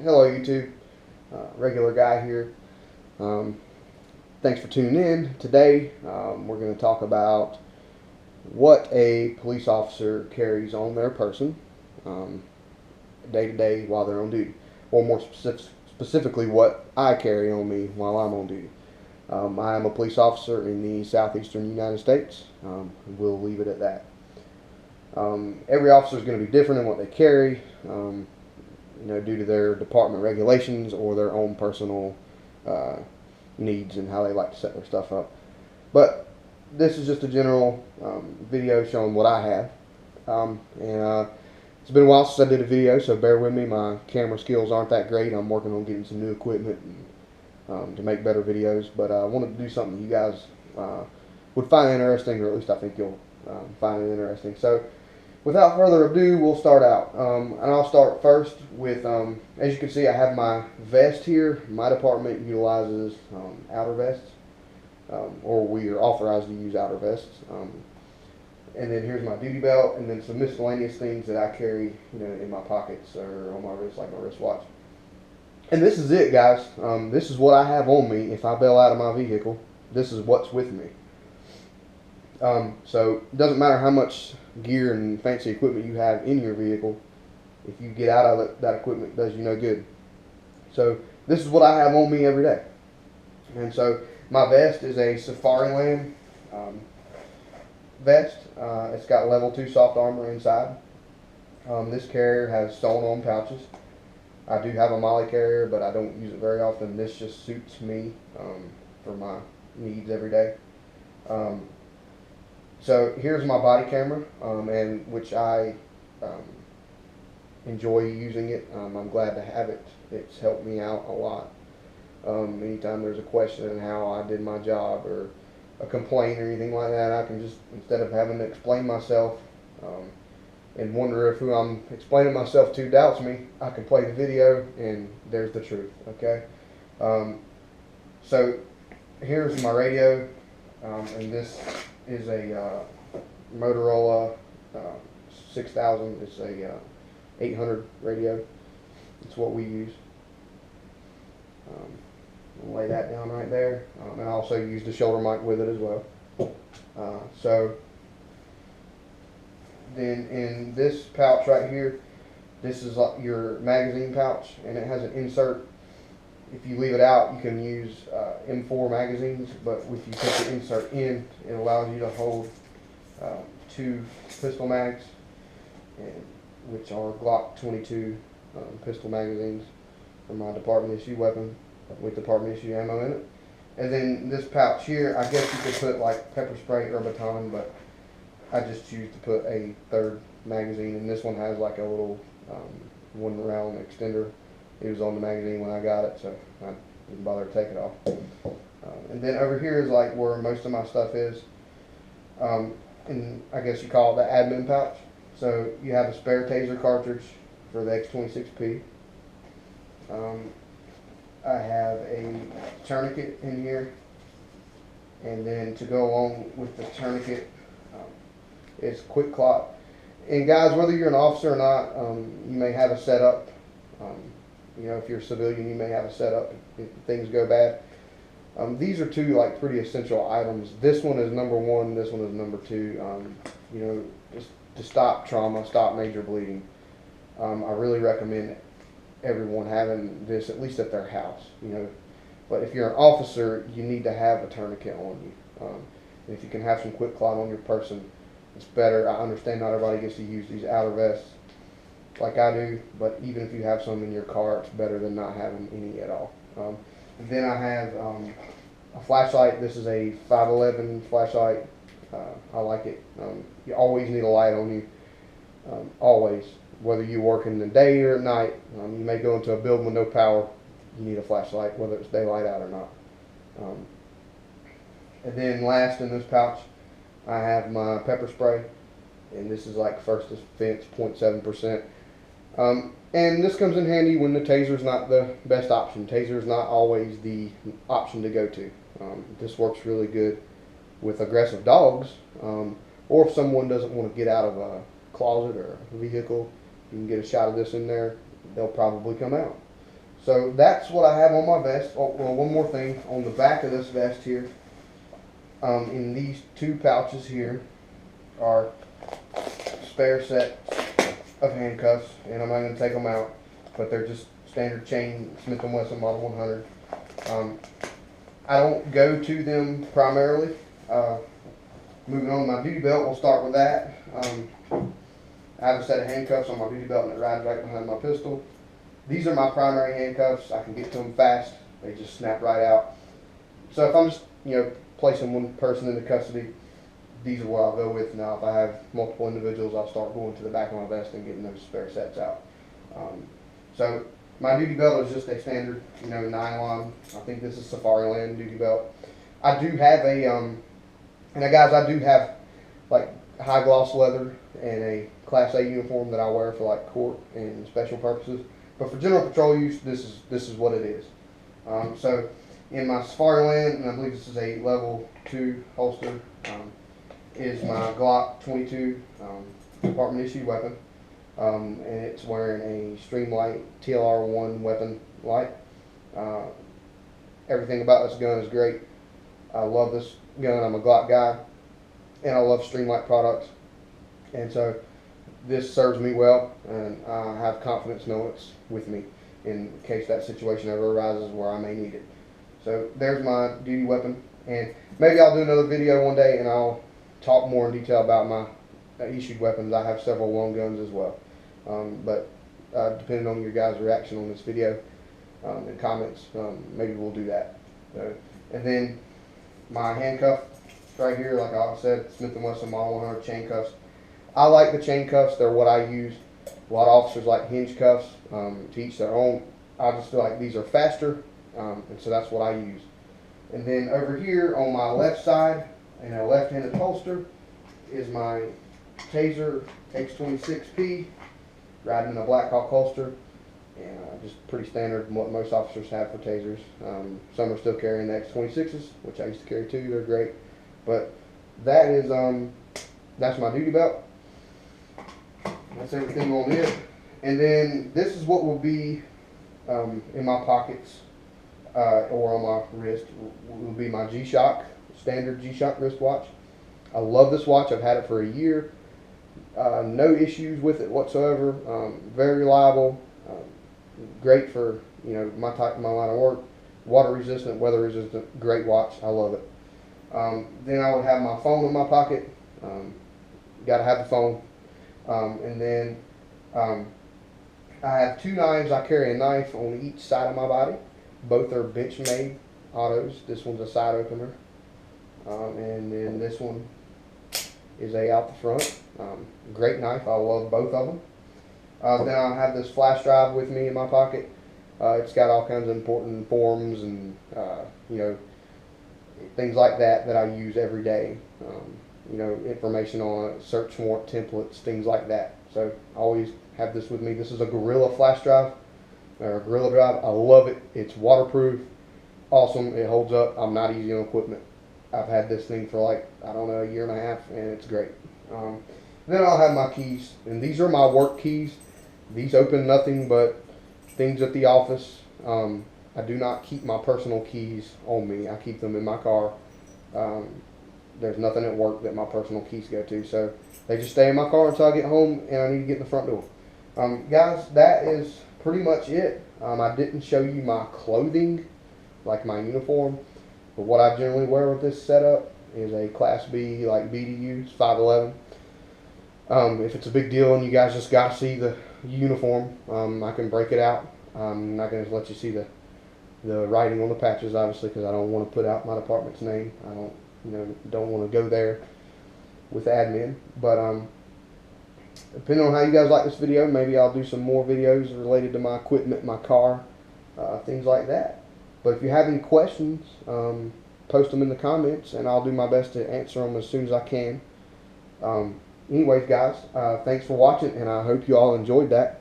Hello YouTube, regular guy here. Um, Thanks for tuning in. Today we're going to talk about what a police officer carries on their person day to day while they're on duty, or more specifically what I carry on me while I'm on duty. I am a police officer in the southeastern United States. We'll leave it at that. Every officer is going to be different in what they carry. Due to their department regulations or their own personal needs and how they like to set their stuff up. But this is just a general video showing what I have. It's been a while since I did a video, so bear with me. My camera skills aren't that great. I'm working on getting some new equipment to make better videos. But I wanted to do something you guys would find interesting, or at least I think you'll find it interesting. So, without further ado, we'll start out. And I'll start first with, as you can see, I have my vest here. My department utilizes outer vests, or we are authorized to use outer vests. And then here's my duty belt, and then some miscellaneous things that I carry, in my pockets or on my wrist, like my wristwatch. And this is it, guys. This is what I have on me. If I bail out of my vehicle, this is what's with me. So it doesn't matter how much gear and fancy equipment you have in your vehicle. If you get out of it, that equipment does you no good. So this is what I have on me every day. And so my vest is a Safari vest. It's got level 2 soft armor inside. This carrier has sewn-on pouches. I do have a Molly carrier, but I don't use it very often. This just suits me for my needs every day. So here's my body camera, and which I enjoy using it. I'm glad to have it. It's helped me out a lot. Anytime there's a question on how I did my job or a complaint or anything like that, I can just, instead of having to explain myself and wonder if who I'm explaining myself to doubts me, I can play the video and there's the truth. Okay. So here's my radio, and this is a Motorola 6000. It's a 800 radio. It's what we use. I'll lay that down right there, and I also use the shoulder mic with it as well. So then in this pouch right here, this is like your magazine pouch, and it has an insert. If you leave it out, you can use M4 magazines, but if you put the insert in, it allows you to hold 2 pistol mags, which are Glock 22 pistol magazines for my department issue weapon with department issue ammo in it. And then this pouch here, I guess you could put like pepper spray or baton, but I just choose to put a 3rd magazine, and this one has like a little 1 round extender. It was on the magazine when I got it, so I didn't bother to take it off. And then over here is like where most of my stuff is. And I guess you call it the admin pouch. So you have a spare taser cartridge for the X26P. I have a tourniquet in here. And then to go along with the tourniquet is quick clot. And guys, whether you're an officer or not, you may have a setup. If you're a civilian, you may have a setup if things go bad. These are 2 like pretty essential items. This one is number 1. This one is number 2. Just to stop trauma, stop major bleeding. I really recommend everyone having this at least at their house. But if you're an officer, you need to have a tourniquet on you. And if you can have some quick clot on your person, it's better. I understand not everybody gets to use these outer vests like I do, but even if you have some in your car, it's better than not having any at all. Then I have a flashlight. This is a 511 flashlight. I like it. You always need a light on you. Always. Whether you work in the day or at night, you may go into a building with no power. You need a flashlight, whether it's daylight out or not. And then last in this pouch, I have my pepper spray. And this is like First Defense 0.7%. And this comes in handy when the taser is not the best option. Taser is not always the option to go to. This works really good with aggressive dogs, or if someone doesn't want to get out of a closet or a vehicle, you can get a shot of this in there, they'll probably come out. So that's what I have on my vest. Oh, well, one more thing on the back of this vest here. In these two pouches here are spare sets of handcuffs, and I'm not going to take them out, but they're just standard chain Smith & Wesson Model 100. I don't go to them primarily. Moving on to my duty belt, we'll start with that. I have a set of handcuffs on my duty belt and it rides right behind my pistol. These are my primary handcuffs. I can get to them fast. They just snap right out. So if I'm just, placing one person into custody, these are what I'll go with. Now if I have multiple individuals, I'll start going to the back of my vest and getting those spare sets out. So my duty belt is just a standard, nylon. I think this is Safariland duty belt. I do have guys, I do have like high gloss leather and a Class A uniform that I wear for like court and special purposes. But for general patrol use, this is what it is. So in my Safariland, and I believe this is a level 2 holster, is my Glock 22 department issued weapon. And it's wearing a Streamlight TLR1 weapon light. Everything about this gun is great. I love this gun. I'm a Glock guy, and I love Streamlight products, and so this serves me well, and I have confidence knowing it's with me in case that situation ever arises where I may need it. So there's my duty weapon, and maybe I'll do another video one day and I'll talk more in detail about my issued weapons. I have several long guns as well, but depending on your guys' reaction on this video and comments, maybe we'll do that. And then my handcuff right here, like I said, Smith & Wesson Model 100 chain cuffs. I like the chain cuffs. They're what I use. A lot of officers like hinge cuffs. To each their own. I just feel like these are faster, and so that's what I use. And then over here on my left side, in a left-handed holster, is my Taser X26P, riding in a Black Hawk holster. And just pretty standard what most officers have for tasers. Some are still carrying the X26s, which I used to carry too. They're great. But that is that's my duty belt. That's everything on it. And then this is what will be in my pockets or on my wrist. Will be my G-Shock, standard G-Shock wristwatch. I love this watch. I've had it for a year. No issues with it whatsoever. Very reliable. Great for my line of work. Water resistant, weather resistant. Great watch. I love it. Then I would have my phone in my pocket. Got to have the phone. And then I have two knives. I carry a knife on each side of my body. Both are Benchmade autos. This one's a side opener, and then this one is a out the front. Great knife. I love both of them. Then I have this flash drive with me in my pocket. It's got all kinds of important forms and things like that I use every day. Information on it, search warrant templates, things like that. So I always have this with me. This is a Gorilla flash drive, or a Gorilla drive. I love it. It's waterproof, awesome. It holds up. I'm not easy on equipment. I've had this thing for like, I don't know, a year and a half, and it's great. Then I'll have my keys, and these are my work keys. These open nothing but things at the office. I do not keep my personal keys on me. I keep them in my car. There's nothing at work that my personal keys go to, so they just stay in my car until I get home and I need to get in the front door. Guys, that is pretty much it. I didn't show you my clothing, like my uniform, but what I generally wear with this setup is a Class B, like BDU, 511. If it's a big deal and you guys just got to see the uniform, I can break it out. I'm not going to let you see the writing on the patches, obviously, because I don't want to put out my department's name. I don't want to go there with admin. But depending on how you guys like this video, maybe I'll do some more videos related to my equipment, my car, things like that. But if you have any questions, post them in the comments, and I'll do my best to answer them as soon as I can. Anyways, guys, thanks for watching, and I hope you all enjoyed that.